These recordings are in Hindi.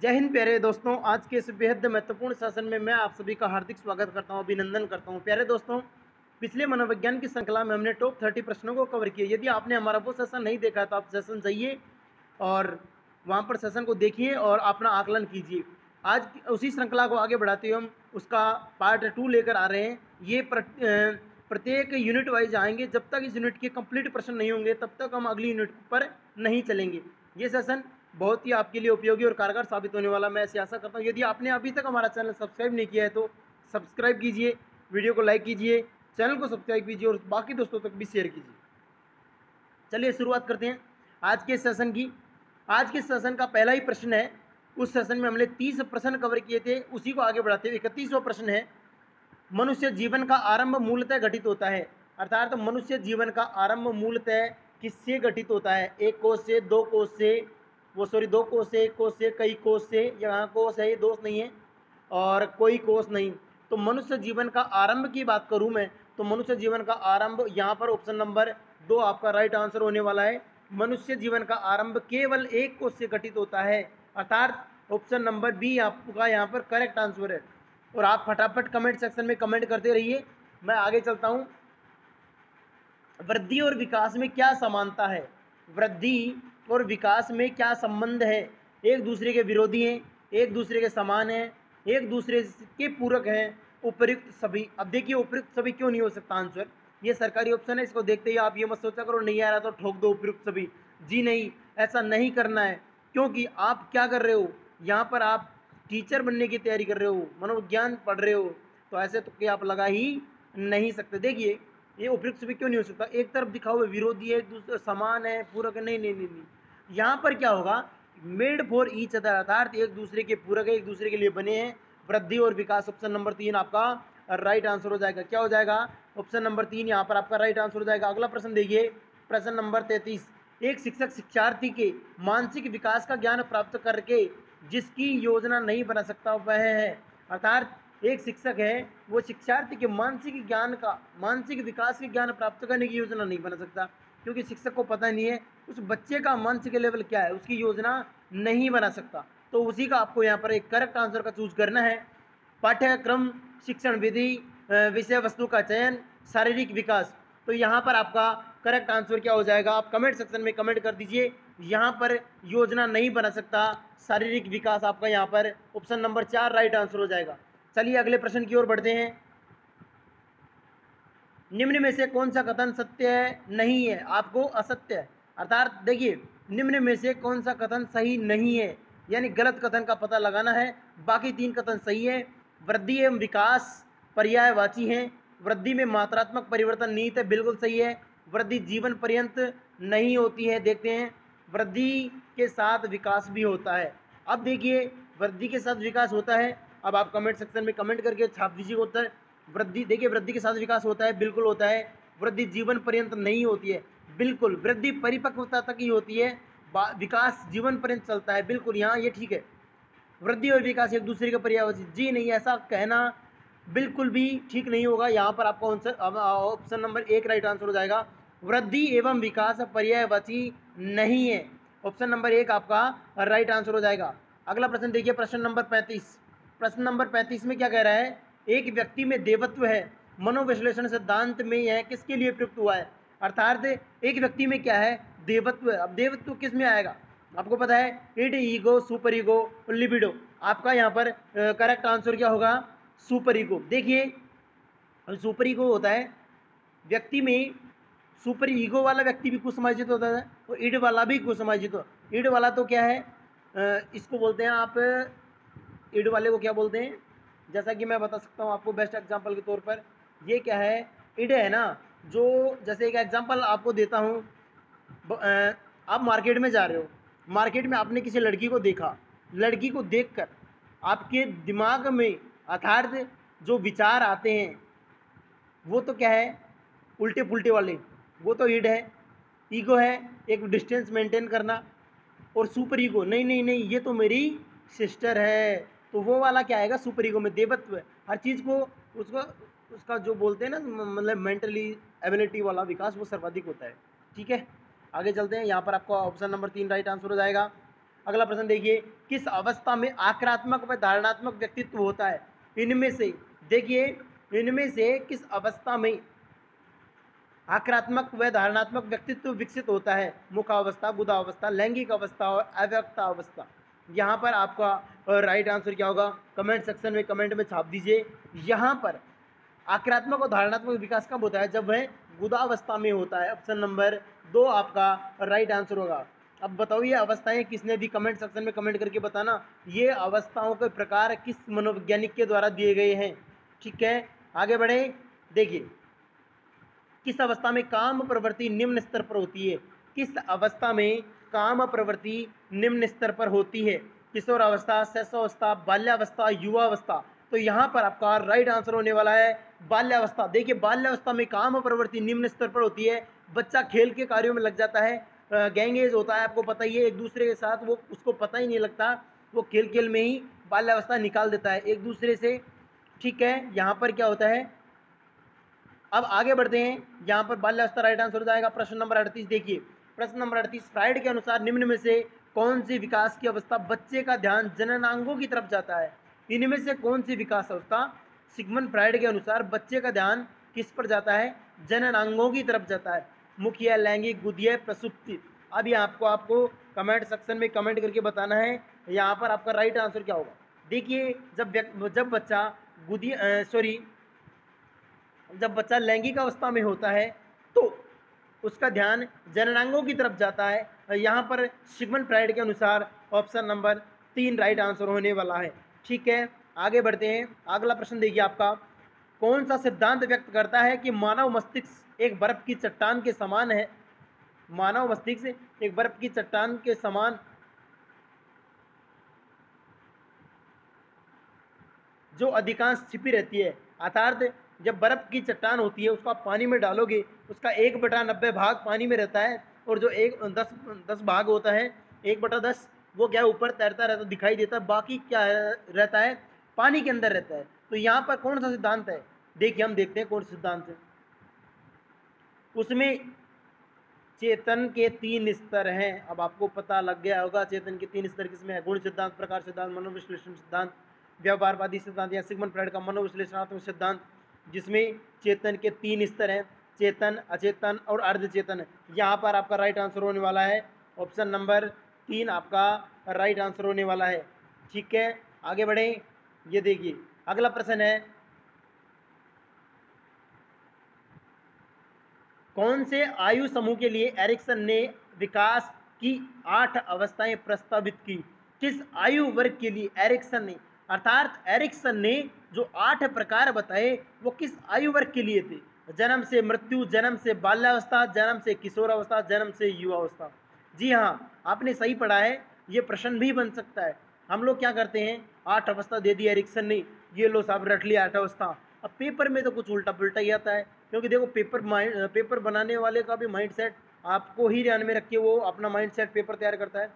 जय हिंद प्यारे दोस्तों, आज के इस बेहद महत्वपूर्ण सेशन में मैं आप सभी का हार्दिक स्वागत करता हूं, अभिनंदन करता हूं। प्यारे दोस्तों, पिछले मनोविज्ञान की श्रृंखला में हमने टॉप 30 प्रश्नों को कवर किया। यदि आपने हमारा वो सेशन नहीं देखा तो आप सेशन जाइए और वहां पर सेशन को देखिए और अपना आकलन कीजिए। आज उसी श्रृंखला को आगे बढ़ाते हुए हम उसका पार्ट 2 लेकर आ रहे हैं। ये प्रत्येक यूनिट वाइज आएंगे। जब तक इस यूनिट के कंप्लीट प्रश्न नहीं होंगे तब तक हम अगली यूनिट पर नहीं चलेंगे। ये सेशन बहुत ही आपके लिए उपयोगी और कारगर साबित होने वाला, मैं ऐसी आशा करता हूँ। यदि आपने अभी तक हमारा चैनल सब्सक्राइब नहीं किया है तो सब्सक्राइब कीजिए, वीडियो को लाइक कीजिए, चैनल को सब्सक्राइब कीजिए और बाकी दोस्तों तक भी शेयर कीजिए। चलिए शुरुआत करते हैं आज के सेशन की। आज के सेशन का पहला ही प्रश्न है। उस सेशन में हमने 30 प्रश्न कवर किए थे, उसी को आगे बढ़ाते हुए 31वां प्रश्न है। मनुष्य जीवन का आरंभ मूलतः घटित होता है, अर्थात मनुष्य जीवन का आरंभ मूलतः किससे घटित होता है? एक कोष से, दो कोष से, दो कोष से, एक कोष से, कई कोष से। यहाँ कोष है, ये दोष नहीं है, और कोई कोष नहीं। तो मनुष्य जीवन का आरंभ की बात करूं मैं तो मनुष्य जीवन का आरंभ यहाँ पर ऑप्शन नंबर 2 आपका राइट आंसर होने वाला है। मनुष्य जीवन का आरंभ केवल एक कोष से घटित होता है, अर्थात ऑप्शन नंबर बी आपका यहाँ पर करेक्ट आंसर है। और आप फटाफट कमेंट सेक्शन में कमेंट करते रहिए। मैं आगे चलता हूं। वृद्धि और विकास में क्या समानता है? वृद्धि और विकास में क्या संबंध है? एक दूसरे के विरोधी हैं, एक दूसरे के समान हैं, एक दूसरे के पूरक हैं, उपयुक्त सभी। अब देखिए, उपयुक्त सभी क्यों नहीं हो सकता आंसर? ये सरकारी ऑप्शन है, इसको देखते ही आप ये मत सोचा करो नहीं आ रहा तो ठोक दो उपयुक्त सभी। जी नहीं, ऐसा नहीं करना है, क्योंकि आप क्या कर रहे हो, यहाँ पर आप टीचर बनने की तैयारी कर रहे हो, मनोविज्ञान पढ़ रहे हो, तो ऐसे तो क्या आप लगा ही नहीं सकते। देखिए, ये उपयुक्त सभी क्यों नहीं हो सकता? एक तरफ दिखा हुआ विरोधी है, एक दूसरे समान है, पूरक है, नहीं नहीं नहीं नहीं। यहाँ पर क्या होगा? मेड फॉर ईच अदर, अर्थात एक दूसरे के पूरक है, एक दूसरे के लिए बने हैं। वृद्धि और विकास ऑप्शन नंबर 3 आपका राइट आंसर हो जाएगा। क्या हो जाएगा? ऑप्शन नंबर 3 यहाँ पर आपका राइट आंसर हो जाएगा। अगला प्रश्न देखिए, प्रश्न नंबर 33। एक शिक्षक शिक्षार्थी के मानसिक विकास का ज्ञान प्राप्त करके जिसकी योजना नहीं बना सकता वह है, अर्थात एक शिक्षक है, वो शिक्षार्थी के मानसिक विकास के ज्ञान प्राप्त करने की योजना नहीं बना सकता, क्योंकि शिक्षक को पता नहीं है उस बच्चे का मानसिक लेवल क्या है, उसकी योजना नहीं बना सकता। तो उसी का आपको यहाँ पर एक करेक्ट आंसर का चूज करना है। पाठ्यक्रम, शिक्षण विधि, विषय वस्तु का चयन, शारीरिक विकास। तो यहाँ पर आपका करेक्ट आंसर क्या हो जाएगा? आप कमेंट सेक्शन में कमेंट कर दीजिए। यहाँ पर योजना नहीं बना सकता, शारीरिक विकास आपका यहाँ पर ऑप्शन नंबर 4 राइट आंसर हो जाएगा। चलिए अगले प्रश्न की ओर बढ़ते हैं। निम्न में से कौन सा कथन सत्य नहीं है? आपको असत्य है, अर्थात देखिए, निम्न में से कौन सा कथन सही नहीं है, यानी गलत कथन का पता लगाना है। बाकी 3 कथन सही है। वृद्धि एवं विकास पर्यायवाची हैं। वृद्धि में मात्रात्मक परिवर्तन निहित है, बिल्कुल सही है। वृद्धि जीवन पर्यंत नहीं होती है, देखते हैं। वृद्धि के साथ विकास भी होता है। अब देखिए, वृद्धि के साथ विकास होता है। अब आप कमेंट सेक्शन में कमेंट करके छाप दीजिए उत्तर। वृद्धि, देखिए, वृद्धि के साथ विकास होता है, बिल्कुल होता है। वृद्धि जीवन पर्यंत नहीं होती है, बिल्कुल। वृद्धि परिपक्वता तक ही होती है, विकास जीवन पर्यंत चलता है, बिल्कुल। यहाँ ये ठीक है। वृद्धि और विकास एक दूसरे के पर्यायवाची, जी नहीं, ऐसा कहना बिल्कुल भी ठीक नहीं होगा। यहाँ पर आपका ऑप्शन नंबर 1 राइट आंसर हो जाएगा। वृद्धि एवं विकास पर्यायवाची नहीं है, ऑप्शन नंबर 1 आपका राइट आंसर हो जाएगा। अगला प्रश्न देखिए, प्रश्न नंबर 35। प्रश्न नंबर 35 में क्या कह रहा है? एक व्यक्ति में देवत्व है, मनोविश्लेषण सिद्धांत में यह किसके लिए प्रयुक्त हुआ है? अर्थात एक व्यक्ति में क्या है? देवत्व है। अब देवत्व किस में आएगा? आपको पता है, id, ego, superego, libido. आपका यहाँ पर करेक्ट आंसर क्या होगा? Superego. देखिए, सुपर ईगो होता है व्यक्ति में, सुपर ईगो वाला व्यक्ति भी कुछ समाजित होता है और इड वाला भी कुछ समाजित हो। इड वाला तो क्या है, इसको बोलते हैं आप, इड वाले को क्या बोलते हैं? जैसा कि मैं बता सकता हूँ आपको बेस्ट एग्जांपल के तौर पर, ये क्या है? इड है ना, जो, जैसे एक एग्जांपल आपको देता हूँ। आप मार्केट में जा रहे हो, मार्केट में आपने किसी लड़की को देखा, लड़की को देखकर आपके दिमाग में अर्थात जो विचार आते हैं वो तो क्या है? उल्टे पुल्टे वाले, वो तो इड है। ईगो है एक डिस्टेंस मेंटेन करना, और सुपर ईगो, नहीं नहीं नहीं, ये तो मेरी सिस्टर है, तो वो वाला क्या आएगा? सुपर ईगो में देवत्व है। हर चीज़ को उसका उसका जो बोलते हैं ना, मतलब मेंटली एबिलिटी वाला विकास वो सर्वाधिक होता है। ठीक है, आगे चलते हैं। यहाँ पर आपका ऑप्शन नंबर 3 राइट आंसर हो जाएगा। अगला प्रश्न देखिए, किस अवस्था में आक्रामक व धारणात्मक व्यक्तित्व होता है? इनमें से देखिए, इनमें से किस अवस्था में आक्रामक व धारणात्मक व्यक्तित्व विकसित होता है? मुखावस्था, गुदावस्था, लैंगिक अवस्था और अव्यक्ता अवस्था। यहाँ पर आपका राइट आंसर क्या होगा? कमेंट सेक्शन में कमेंट में छाप दीजिए। यहाँ पर आक्रामक और धारणात्मक विकास कब होता है? जब वह गुदावस्था में होता है। ऑप्शन नंबर 2 आपका राइट आंसर होगा। अब बताओ ये अवस्थाएं किसने दी? कमेंट सेक्शन में कमेंट करके बताना। ये अवस्थाओं के प्रकार किस मनोवैज्ञानिक के द्वारा दिए गए हैं? ठीक है, आगे बढ़े। देखिए, किस अवस्था में काम प्रवृत्ति निम्न स्तर पर होती है? किस अवस्था में काम प्रवृत्ति निम्न स्तर पर होती है? किशोर अवस्था, शैशवावस्था, बाल्यावस्था, युवावस्था। तो यहाँ पर आपका राइट आंसर होने वाला है बाल्यावस्था। देखिए, बाल्यावस्था में काम प्रवृत्ति निम्न स्तर पर होती है। बच्चा खेल के कार्यों में लग जाता है, गैंगेज होता है, आपको पता ही है, एक दूसरे के साथ वो उसको पता ही नहीं लगता, वो खेल खेल में ही बाल्यावस्था निकाल देता है एक दूसरे से। ठीक है, यहाँ पर क्या होता है? अब आगे बढ़ते हैं। यहाँ पर बाल्यावस्था राइट आंसर हो जाएगा। प्रश्न नंबर 38 देखिए, प्रश्न नंबर 38, फ्राइड के अनुसार निम्न में से कौन सी विकास की अवस्था बच्चे का ध्यान जननांगों की तरफ जाता है? इनमें से कौन सी विकास अवस्था सिगमंड फ्राइड के अनुसार बच्चे का ध्यान किस पर जाता है? जननांगों की तरफ जाता है। मुख्य, लैंगिक, गुदीय, प्रसुप्ति। अभी आपको कमेंट सेक्शन में कमेंट करके बताना है यहाँ पर आपका राइट आंसर क्या होगा। देखिए, जब बच्चा जब बच्चा लैंगिक अवस्था में होता है तो उसका ध्यान जननांगों की तरफ जाता है। यहाँ पर सिगमंड फ्राइड के अनुसार ऑप्शन नंबर 3 राइट आंसर होने वाला है। ठीक है, आगे बढ़ते हैं। अगला प्रश्न देखिए आपका, कौन सा सिद्धांत व्यक्त करता है कि मानव मस्तिष्क एक बर्फ की चट्टान के समान है? मानव मस्तिष्क एक बर्फ की चट्टान के समान जो अधिकांश छिपी रहती है। अर्थात जब बर्फ की चट्टान होती है उसको आप पानी में डालोगे, उसका 1/90 भाग पानी में रहता है, और जो 10 भाग होता है, 1/10 वो क्या है, ऊपर तैरता रहता दिखाई देता है, बाकी क्या रहता है, पानी के अंदर रहता है। तो यहाँ पर कौन सा सिद्धांत है? देखिए, हम देखते हैं कौन सा सिद्धांत है। उसमें चेतन के 3 स्तर हैं। अब आपको पता लग गया होगा चेतन के 3 स्तर किसमें है। गुण सिद्धांत, प्रकार सिद्धांत, मनोविश्लेषण सिद्धांत, व्यवहारवादी सिद्धांत या सिगमंड फ्राइड का मनोविश्लेषणात्मक सिद्धांत, जिसमें चेतन के 3 स्तर हैं, चेतन, अचेतन और अर्धचेतन। यहाँ पर आपका राइट आंसर होने वाला है ऑप्शन नंबर 3 आपका राइट आंसर होने वाला है। ठीक है, आगे बढ़ें। ये देखिए, अगला प्रश्न है, कौन से आयु समूह के लिए एरिक्सन ने विकास की 8 अवस्थाएं प्रस्तावित की? किस आयु वर्ग के लिए एरिक्सन ने, अर्थात एरिक्सन ने जो 8 प्रकार बताए वो किस आयु वर्ग के लिए थे? जन्म से मृत्यु, जन्म से बाल्यावस्था, जन्म से किशोरावस्था, जन्म से युवावस्था। जी हाँ, आपने सही पढ़ा है, ये प्रश्न भी बन सकता है। हम लोग क्या करते हैं, 8 अवस्था दे दी एरिक्सन ने, ये लो साहब रट लिया 8 अवस्था। अब पेपर में तो कुछ उल्टा पुल्टा ही आता है, क्योंकि देखो पेपर बनाने वाले का भी माइंडसेट आपको ही ध्यान में रख के वो अपना माइंडसेट पेपर तैयार करता है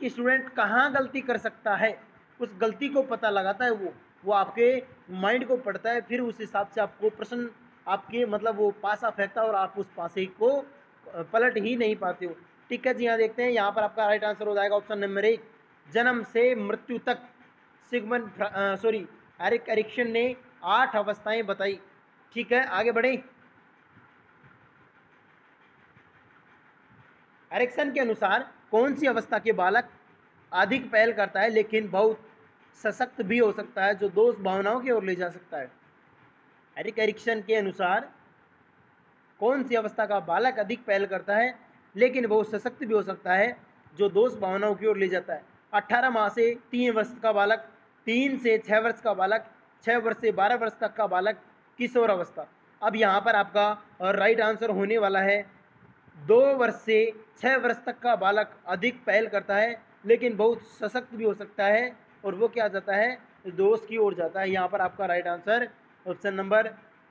कि स्टूडेंट कहाँ गलती कर सकता है, उस गलती को पता लगाता है वो आपके माइंड को पढ़ता है, फिर उस हिसाब से आपको प्रश्न आपके मतलब वो पासा फेंकता है और आप उस पासे को पलट ही नहीं पाते हो। ठीक है जी, यहाँ देखते हैं, यहाँ पर आपका राइट आंसर हो जाएगा ऑप्शन नंबर 1, जन्म से मृत्यु तक एरिक एरिक्सन ने 8 अवस्थाएं बताई। ठीक है, आगे बढ़े। एरिक्सन के अनुसार कौन सी अवस्था के बालक अधिक पहल करता है लेकिन बहुत सशक्त भी हो सकता है, जो दोष भावनाओं की ओर ले जा सकता है? एरिक एरिक्सन के अनुसार कौन सी अवस्था का बालक अधिक पहल करता है लेकिन बहुत सशक्त भी हो सकता है, जो दोष भावनाओं की ओर ले जाता है? 18 माह से 3 वर्ष का बालक, 3 से 6 वर्ष का बालक, 6 वर्ष से 12 वर्ष तक का बालक, किशोर अवस्था। अब यहाँ पर आपका राइट आंसर होने वाला है 2 वर्ष से 6 वर्ष तक का बालक अधिक पहल करता है लेकिन बहुत सशक्त भी हो सकता है, और वो क्या जाता है, दोष की ओर जाता है। यहाँ पर आपका राइट आंसर ऑप्शन नंबर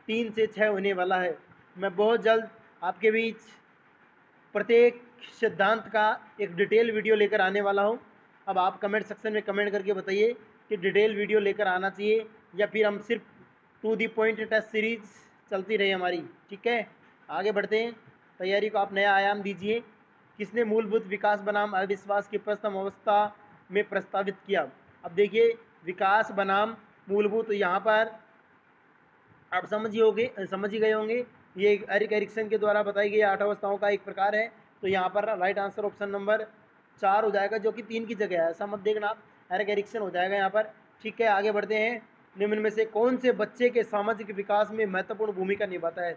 3 से 6 होने वाला है। मैं बहुत जल्द आपके बीच प्रत्येक सिद्धांत का एक डिटेल वीडियो लेकर आने वाला हूँ। अब आप कमेंट सेक्शन में कमेंट करके बताइए कि डिटेल वीडियो लेकर आना चाहिए या फिर हम सिर्फ to the point test series चलती रही हमारी। ठीक है, आगे बढ़ते हैं, तैयारी को आप नया आयाम दीजिए। किसने मूलभूत विकास बनाम अविश्वास की प्रथम अवस्था में प्रस्तावित किया? अब देखिए विकास बनाम मूलभूत, तो यहाँ पर आप समझ ही गए होंगे, ये एरिक एरिक्सन के द्वारा बताई गई 8 अवस्थाओं का एक प्रकार है। तो यहाँ पर राइट आंसर ऑप्शन नंबर 4 हो जाएगा, जो कि 3 की जगह है, ऐसा मत देखना आप, एरिक एरिक्सन हो जाएगा यहाँ पर। ठीक है, आगे बढ़ते हैं। निम्न में से कौन से बच्चे के सामाजिक विकास में महत्वपूर्ण भूमिका निभाता है?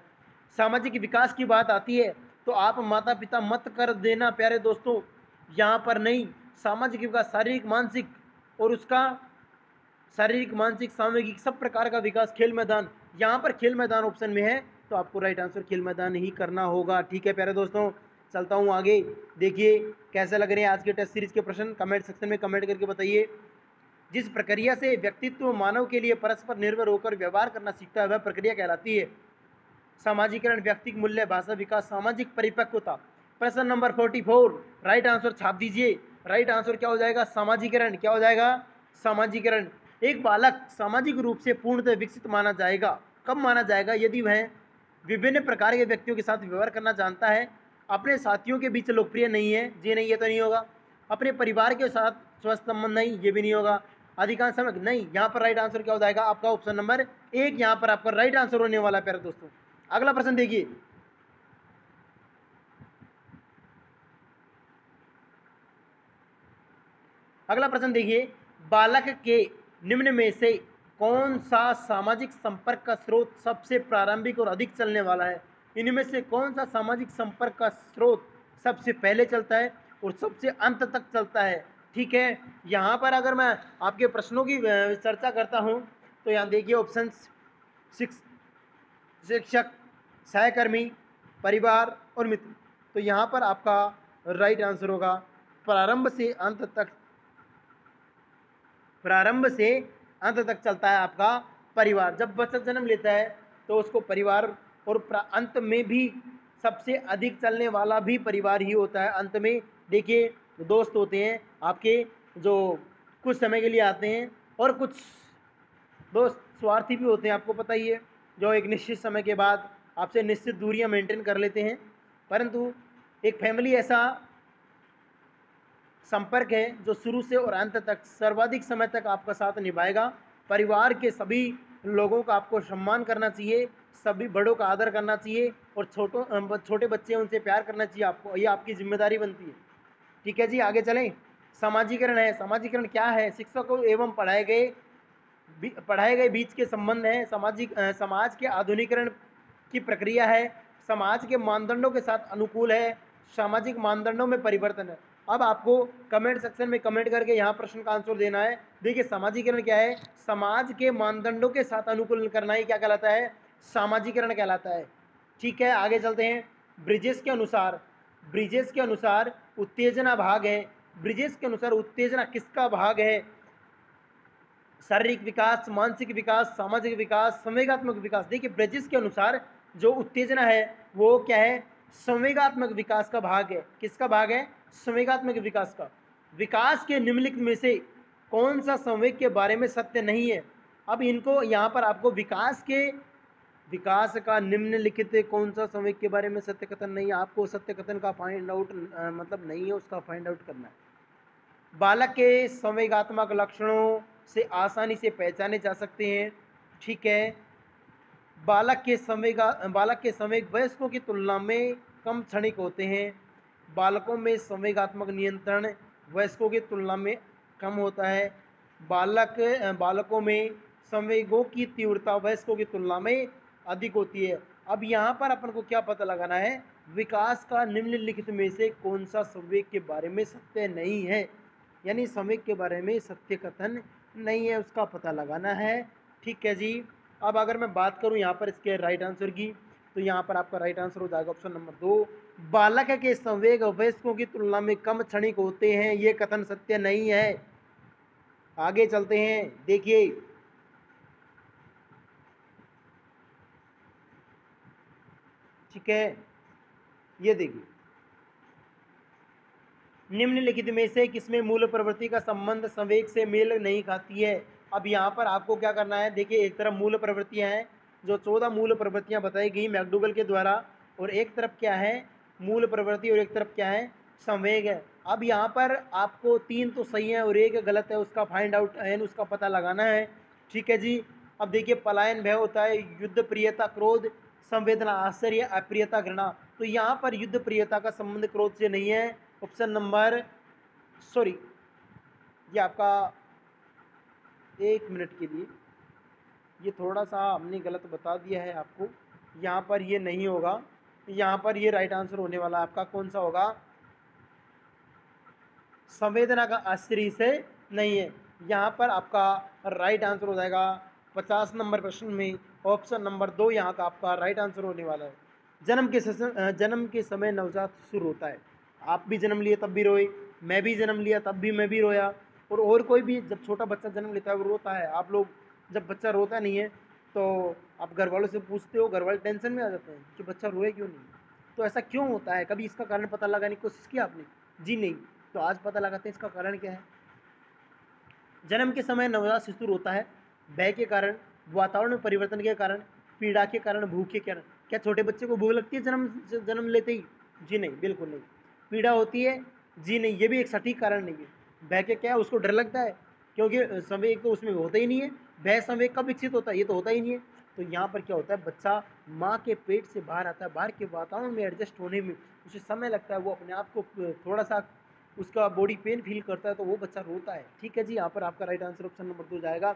सामाजिक विकास की बात आती है तो आप माता पिता मत कर देना प्यारे दोस्तों, यहाँ पर नहीं। सामाजिक विकास शारीरिक मानसिक और उसका शारीरिक मानसिक सामूहिक सब प्रकार का विकास, खेल मैदान, यहाँ पर खेल मैदान ऑप्शन में है, तो आपको राइट आंसर खेल मैदान ही करना होगा। ठीक है प्यारे दोस्तों, चलता हूँ आगे। देखिए कैसे लग रहे हैं आज के टेस्ट सीरीज के प्रश्न, कमेंट सेक्शन में कमेंट करके बताइए। जिस प्रक्रिया से व्यक्तित्व मानव के लिए परस्पर निर्भर होकर व्यवहार करना सीखता है वह प्रक्रिया कहलाती है? सामाजिकरण, व्यक्तिगत मूल्य, भाषा विकास, सामाजिक परिपक्वता। प्रश्न नंबर 44 राइट आंसर छाप दीजिए। राइट आंसर क्या हो जाएगा? सामाजिकरण। क्या हो जाएगा? सामाजिकरण। एक बालक सामाजिक रूप से पूर्णतः विकसित माना जाएगा। कब माना जाएगा? यदि वह विभिन्न प्रकार के व्यक्तियों के साथ व्यवहार करना जानता है, अपने साथियों के बीच लोकप्रिय नहीं है, जी नहीं, ये तो नहीं होगा। अपने परिवार के साथ स्वस्थ संबंध, नहीं, ये भी नहीं होगा। अधिकांश समय, नहीं। यहाँ पर राइट आंसर क्या हो जाएगा आपका? ऑप्शन नंबर 1 यहाँ पर आपका राइट आंसर होने वाला है प्यारे दोस्तों। अगला प्रश्न देखिए, अगला प्रश्न देखिए, बालक के निम्न में से कौन सा सामाजिक संपर्क का स्रोत सबसे प्रारंभिक और अधिक चलने वाला है? इनमें से कौन सा सामाजिक संपर्क का स्रोत सबसे पहले चलता है और सबसे अंत तक चलता है? ठीक है, यहाँ पर अगर मैं आपके प्रश्नों की चर्चा करता हूँ तो यहाँ देखिए ऑप्शन शिक्षक, सहकर्मी, परिवार और मित्र। तो यहाँ पर आपका राइट आंसर होगा प्रारंभ से अंत तक, प्रारंभ से अंत तक चलता है आपका परिवार। जब बच्चा जन्म लेता है तो उसको परिवार, और अंत में भी सबसे अधिक चलने वाला भी परिवार ही होता है। अंत में देखिए दोस्त होते हैं आपके, जो कुछ समय के लिए आते हैं, और कुछ दोस्त स्वार्थी भी होते हैं, आपको पता ही है, जो एक निश्चित समय के बाद आपसे निश्चित दूरियां मेंटेन कर लेते हैं। परंतु एक फैमिली ऐसा संपर्क है जो शुरू से और अंत तक सर्वाधिक समय तक आपका साथ निभाएगा। परिवार के सभी लोगों का आपको सम्मान करना चाहिए, सभी बड़ों का आदर करना चाहिए, और छोटे बच्चे उनसे प्यार करना चाहिए आपको, ये आपकी जिम्मेदारी बनती है। ठीक है जी, आगे चलें। समाजीकरण है। समाजीकरण क्या है? शिक्षकों एवं पढ़ाए गए बीच के संबंध है। समाज के आधुनिकीकरण की प्रक्रिया है। समाज के मानदंडों के साथ अनुकूल है। सामाजिक मानदंडों में परिवर्तन है। अब आपको कमेंट सेक्शन में कमेंट करके यहाँ प्रश्न का आंसर देना है। देखिए समाजीकरण क्या है? समाज के मानदंडों के साथ अनुकूलन करना ही क्या कहलाता है? सामाजीकरण कहलाता है। ठीक है, आगे चलते हैं। ब्रिजेश के अनुसार उत्तेजना भाग है। ब्रिजेश के अनुसार उत्तेजना किसका भाग है? शारीरिक विकास, मानसिक विकास, सामाजिक विकास, संवेगात्मक विकास। देखिए ब्रिजेश के अनुसार जो उत्तेजना है वो क्या है? संवेगात्मक विकास का भाग है। किसका भाग है? संवेगात्मक विकास का। विकास के निम्नलिखित में से कौन सा संवेग के बारे में सत्य नहीं है? अब इनको यहाँ पर आपको विकास का निम्नलिखित कौन सा संवेग के बारे में सत्य कथन नहीं है, आपको सत्य कथन का फाइंड आउट मतलब नहीं है, उसका फाइंड आउट करना है। बालक के संवेगात्मक लक्षणों से आसानी से पहचाने जा सकते हैं। ठीक है, बालक के संवेग वयस्कों की तुलना में कम क्षणिक होते हैं। बालकों में संवेगात्मक नियंत्रण वयस्कों की तुलना में कम होता है। बालकों में संवेगों की तीव्रता वयस्कों की तुलना में अधिक होती है। अब यहाँ पर अपन को क्या पता लगाना है? विकास का निम्नलिखित में से कौन सा संवेग के बारे में सत्य नहीं है, यानी संवेग के बारे में सत्य कथन नहीं है, उसका पता लगाना है। ठीक है जी, अब अगर मैं बात करूं यहाँ पर इसके राइट आंसर की, तो यहाँ पर आपका राइट आंसर हो जाएगा ऑप्शन नंबर 2। बालक के संवेग वयस्कों की तुलना में कम क्षणिक होते हैं, ये कथन सत्य नहीं है। आगे चलते हैं। देखिए ठीक है, ये देखिए निम्नलिखित में से किसमें मूल प्रवृत्ति का संबंध संवेग से मेल नहीं खाती है? अब यहाँ पर आपको क्या करना है? देखिए एक तरफ मूल प्रवृत्तियाँ हैं, जो 14 मूल प्रवृत्तियाँ बताई गई मैकडूगल के द्वारा, और एक तरफ क्या है? मूल प्रवृत्ति, और एक तरफ क्या है? संवेग है। अब यहाँ पर आपको 3 तो सही है और 1 गलत है, उसका फाइंड आउट एन उसका पता लगाना है। ठीक है जी। अब देखिए पलायन भय होता है युद्ध प्रियता क्रोध संवेदना आश्चर्य अप्रियता घृणा। तो यहाँ पर युद्ध प्रियता का संबंध क्रोध से नहीं है। ऑप्शन नंबर सॉरी ये आपका 1 मिनट के लिए ये थोड़ा सा हमने गलत बता दिया है आपको, यहाँ पर ये नहीं होगा, यहाँ पर ये राइट आंसर होने वाला आपका कौन सा होगा, संवेदना का आश्चर्य से नहीं है। यहाँ पर आपका राइट आंसर हो जाएगा 50 नंबर प्रश्न में ऑप्शन नंबर 2 यहाँ का आपका राइट आंसर होने वाला है। जन्म के समय नवजात शिशु रोता है। आप भी जन्म लिए तब भी रोए, मैं भी जन्म लिया तब भी मैं भी रोया, और कोई भी जब छोटा बच्चा जन्म लेता है वो रोता है। आप लोग जब बच्चा रोता नहीं है तो आप घर वालों से पूछते हो, घर वाले टेंशन में आ जाते हैं कि बच्चा रोए क्यों नहीं। तो ऐसा क्यों होता है, कभी इसका कारण पता लगाने की कोशिश की आपने? जी नहीं। तो आज पता लगाते हैं इसका कारण क्या है। जन्म के समय नवजात शिशु रोता है भय के कारण, वातावरण में परिवर्तन के कारण, पीड़ा के कारण, भूख के कारण। क्या छोटे बच्चे को भूख लगती है जन्म लेते ही? जी नहीं, बिल्कुल नहीं। पीड़ा होती है? जी नहीं, ये भी एक सटीक कारण नहीं है। भय के क्या है, उसको डर लगता है, क्योंकि संवेग तो उसमें होता ही नहीं है। भय संवेग कब विकसित होता है, ये तो होता ही नहीं है। तो यहाँ पर क्या होता है, बच्चा माँ के पेट से बाहर आता है, बाहर के वातावरण में एडजस्ट होने में उसे समय लगता है, वो अपने आप को थोड़ा सा उसका बॉडी पेन फील करता है, तो वो बच्चा रोता है। ठीक है जी, यहाँ पर आपका राइट आंसर ऑप्शन नंबर 2 जाएगा।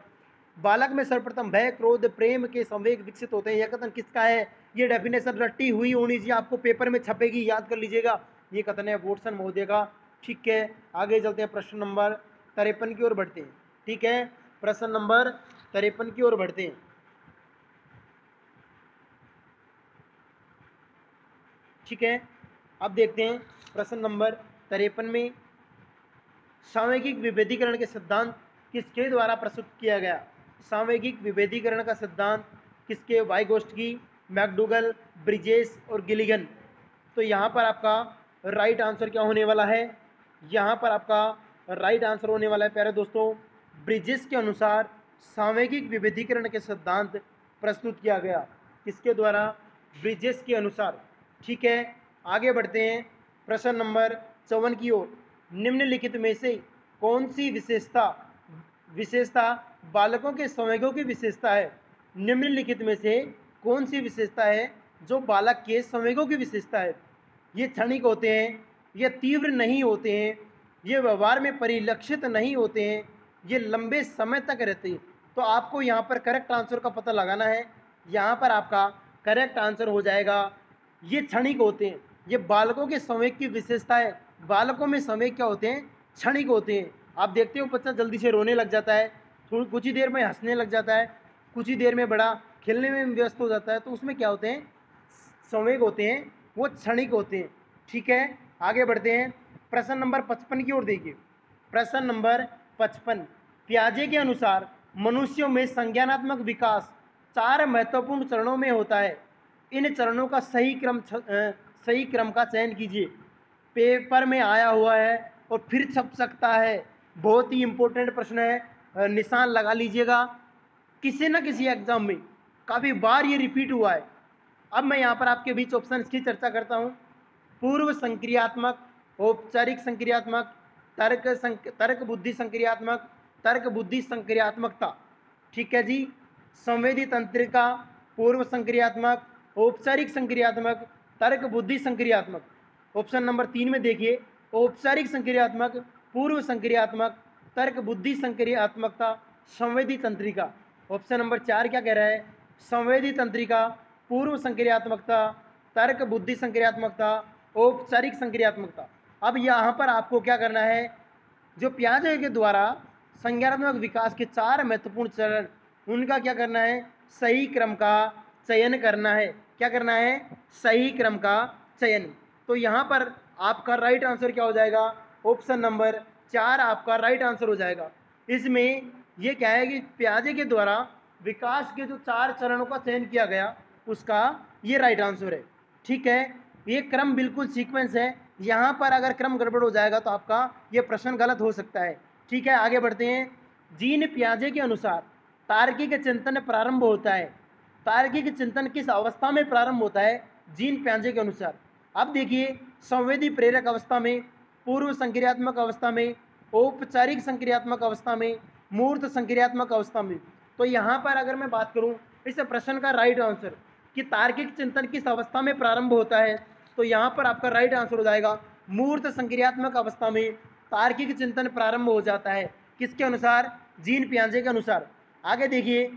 बालक में सर्वप्रथम भय क्रोध प्रेम के संवेग विकसित होते हैं, यह कथन किसका है? ये डेफिनेशन रट्टी हुई होनी चाहिए, आपको पेपर में छपेगी, याद कर लीजिएगा। ये कथन है वोटसन महोदय का। ठीक है, आगे चलते हैं, प्रश्न नंबर 53 की ओर बढ़ते हैं। ठीक है, प्रश्न नंबर 53 की ओर बढ़ते हैं। ठीक है, अब देखते हैं प्रश्न नंबर 53 में सामयिक विभेदीकरण के सिद्धांत किसके द्वारा प्रस्तुत किया गया? सामयिक विभेदीकरण का सिद्धांत किसके? वाइगोस्टकी, मैकडूगल, ब्रिजेस और गिलिगन। तो यहाँ पर आपका राइट आंसर क्या होने वाला है? यहाँ पर आपका राइट आंसर होने वाला है प्यारे दोस्तों, ब्रिजेस के अनुसार सामयिक विभेदीकरण के सिद्धांत प्रस्तुत किया गया। किसके द्वारा? ब्रिजेस के अनुसार। ठीक है, आगे बढ़ते हैं प्रश्न नंबर 54 की ओर। निम्नलिखित में से कौन सी विशेषता बालकों के संवेगों की विशेषता है? निम्नलिखित में से कौन सी विशेषता है जो बालक के संवेगों की विशेषता है? ये क्षणिक होते हैं, ये तीव्र नहीं होते हैं, ये व्यवहार में परिलक्षित नहीं होते हैं, ये लंबे समय तक रहते हैं। तो आपको यहाँ पर करेक्ट आंसर का पता लगाना है। यहाँ पर आपका करेक्ट आंसर हो जाएगा ये क्षणिक होते हैं। ये बालकों के संवेग की विशेषता है। बालकों में संवेग क्या होते हैं? क्षणिक होते हैं। आप देखते हो बच्चा जल्दी से रोने लग जाता है, कुछ ही देर में हंसने लग जाता है, कुछ ही देर में बड़ा खेलने में व्यस्त हो जाता है। तो उसमें क्या होते हैं? संवेग होते हैं, वो क्षणिक होते हैं। ठीक है, आगे बढ़ते हैं प्रश्न नंबर 55 की ओर देखिए। प्रश्न नंबर 55, पियाजे के अनुसार मनुष्यों में संज्ञानात्मक विकास 4 महत्वपूर्ण चरणों में होता है। इन चरणों का सही क्रम का चयन कीजिए। पेपर में आया हुआ है और फिर छप सकता है, बहुत ही इंपॉर्टेंट प्रश्न है, निशान लगा लीजिएगा। किसी न किसी एग्जाम में काफ़ी बार ये रिपीट हुआ है। अब मैं यहाँ पर आपके बीच ऑप्शन की चर्चा करता हूँ। पूर्व संक्रियात्मक, औपचारिक संक्रियात्मक, तर्क बुद्धि संक्रियात्मक, तर्क बुद्धि संक्रियात्मकता। ठीक है जी, संवेदी तंत्रिका, पूर्व संक्रियात्मक, औपचारिक संक्रियात्मक, तर्क बुद्धि संक्रियात्मक। ऑप्शन नंबर 3 में देखिए, औपचारिक संक्रियात्मक, पूर्व संक्रियात्मक, तर्क बुद्धि संक्रियात्मकता, संवेदी तंत्रिका। ऑप्शन नंबर 4 क्या कह रहा है? संवेदी तंत्रिका, पूर्व संक्रियात्मकता, तर्क बुद्धि संक्रियात्मकता, औपचारिक संक्रियात्मकता। अब यहाँ पर आपको क्या करना है, जो पियाजे के द्वारा संज्ञानात्मक विकास के 4 महत्वपूर्ण चरण, उनका क्या करना है? सही क्रम का चयन करना है। क्या करना है? सही क्रम का चयन। तो यहाँ पर आपका राइट आंसर क्या हो जाएगा? ऑप्शन नंबर 4 आपका राइट आंसर हो जाएगा। इसमें ये क्या है कि पियाजे के द्वारा विकास के जो 4 चरणों का चयन किया गया, उसका ये राइट आंसर है। ठीक है, ये क्रम बिल्कुल सीक्वेंस है। यहाँ पर अगर क्रम गड़बड़ हो जाएगा तो आपका ये प्रश्न गलत हो सकता है। ठीक है, आगे बढ़ते हैं। जीन पियाजे के अनुसार तार्किक चिंतन प्रारंभ होता है। तार्किक चिंतन किस अवस्था में प्रारंभ होता है? जीन पियाजे के अनुसार। अब देखिए, संवेदी प्रेरक अवस्था में, पूर्व संक्रियात्मक अवस्था में, औपचारिक संक्रियात्मक अवस्था में, मूर्त संक्रियात्मक अवस्था में। तो यहाँ पर अगर मैं बात करूँ इस प्रश्न का राइट आंसर कि तार्किक चिंतन किस अवस्था में प्रारंभ होता है, तो यहाँ पर आपका राइट आंसर हो जाएगा मूर्त संक्रियात्मक अवस्था में तार्किक चिंतन प्रारंभ हो जाता है। किसके अनुसार? जीन पियाजे के अनुसार। आगे देखिए,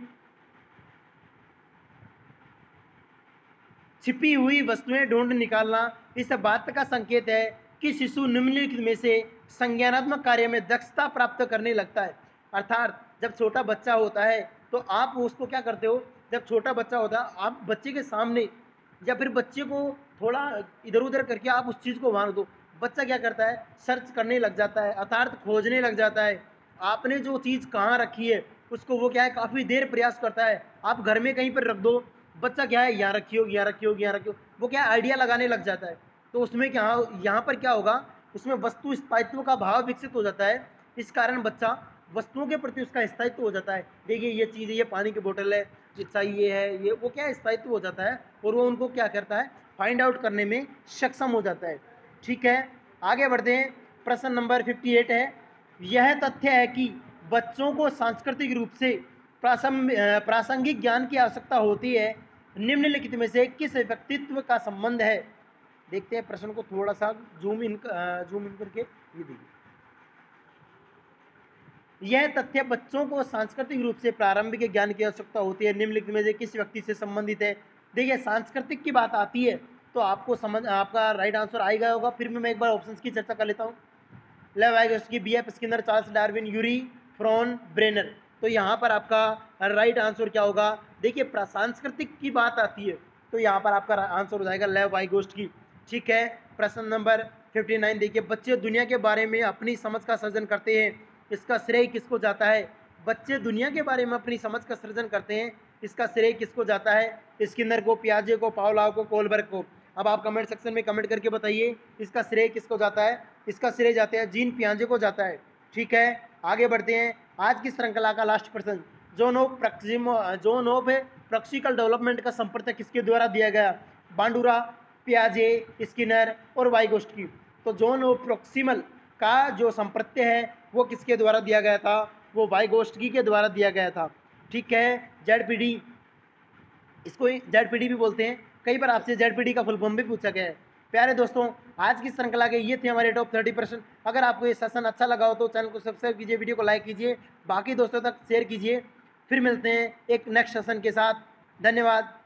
छिपी हुई वस्तुएं ढूंढ निकालना इस बात का संकेत है कि शिशु निम्नलिखित में से संज्ञानात्मक कार्य में दक्षता प्राप्त करने लगता है। अर्थात जब छोटा बच्चा होता है तो आप उसको क्या करते हो, जब छोटा बच्चा होता है आप बच्चे के सामने या फिर बच्चे को थोड़ा इधर उधर करके आप उस चीज़ को मार दो, बच्चा क्या करता है? सर्च करने लग जाता है, अर्थात खोजने लग जाता है। आपने जो चीज़ कहाँ रखी है उसको वो क्या है, काफ़ी देर प्रयास करता है। आप घर में कहीं पर रख दो, बच्चा क्या है, यहाँ रखी होगी, यहाँ रखी होगी, यहाँ रखी होगी, वो क्या आइडिया लगाने लग जाता है। तो उसमें क्या, यहाँ पर क्या होगा, उसमें वस्तु स्थायित्व का भाव विकसित हो जाता है। इस कारण बच्चा वस्तुओं के प्रति उसका स्थायित्व हो जाता है। देखिए ये चीज़ है, ये पानी की बोतल है, ये चाहिए है, ये वो क्या है, स्थायित्व हो जाता है और वो उनको क्या करता है, फाइंड आउट करने में सक्षम हो जाता है। ठीक है, आगे बढ़ते हैं। प्रश्न नंबर 58 है, यह तथ्य है कि बच्चों को सांस्कृतिक रूप से प्रासंगिक ज्ञान की आवश्यकता होती है, निम्नलिखित में से किस व्यक्तित्व का संबंध है? देखते हैं प्रश्न को थोड़ा सा जूम इन करके, ये देखिए, यह तथ्य बच्चों को सांस्कृतिक रूप से प्रारंभिक ज्ञान की आवश्यकता होती है, निम्नलिखित में से किस व्यक्ति से संबंधित है? देखिए सांस्कृतिक की बात आती है तो आपको समझ, आपका राइट आंसर आएगा होगा। फिर मैं एक बार ऑप्शंस की चर्चा कर लेता हूँ। Lev Vygotsky, B F. Skinner, Charles Darwin, Urie Bronfenbrenner. तो यहाँ पर आपका राइट आंसर क्या होगा? देखिए सांस्कृतिक की बात आती है तो यहाँ पर आपका आंसर हो जाएगा लेव वाइगोत्स्की। ठीक है, प्रश्न नंबर 59 देखिए, बच्चे दुनिया के बारे में अपनी समझ का सृजन करते हैं, इसका श्रेय किसको जाता है? बच्चे दुनिया के बारे में अपनी समझ का सृजन करते हैं, इसका श्रेय किसको जाता है? स्किनर को, पियाजे को, पावलोव को, कोलबर्ग को। अब आप कमेंट सेक्शन में कमेंट करके बताइए इसका श्रेय किसको जाता है? इसका श्रेय जाता है जीन पियाजे को जाता है। ठीक है, आगे बढ़ते हैं। आज की श्रृंखला का लास्ट प्रश्न, जोन ऑफ प्रैक्टिकल डेवलपमेंट का संपर्क किसके द्वारा दिया गया? बांडुरा, पियाजे, स्किनर और वाइगोत्स्की। तो जोन ऑफ प्रॉक्सिमल का जो संप्रत्य है वो किसके द्वारा दिया गया था? वो वाइगोत्स्की के द्वारा दिया गया था। ठीक है, जेडपीडी, इसको जेडपीडी भी बोलते हैं, कई बार आपसे जेडपीडी का फुल फॉर्म भी पूछा गया है। प्यारे दोस्तों, आज की श्रृंखला के ये थे हमारे टॉप 30 प्रश्न। अगर आपको ये सेशन अच्छा लगा हो तो चैनल को सब्सक्राइब कीजिए, वीडियो को लाइक कीजिए, बाकी दोस्तों तक शेयर कीजिए। फिर मिलते हैं एक नेक्स्ट सेशन के साथ। धन्यवाद।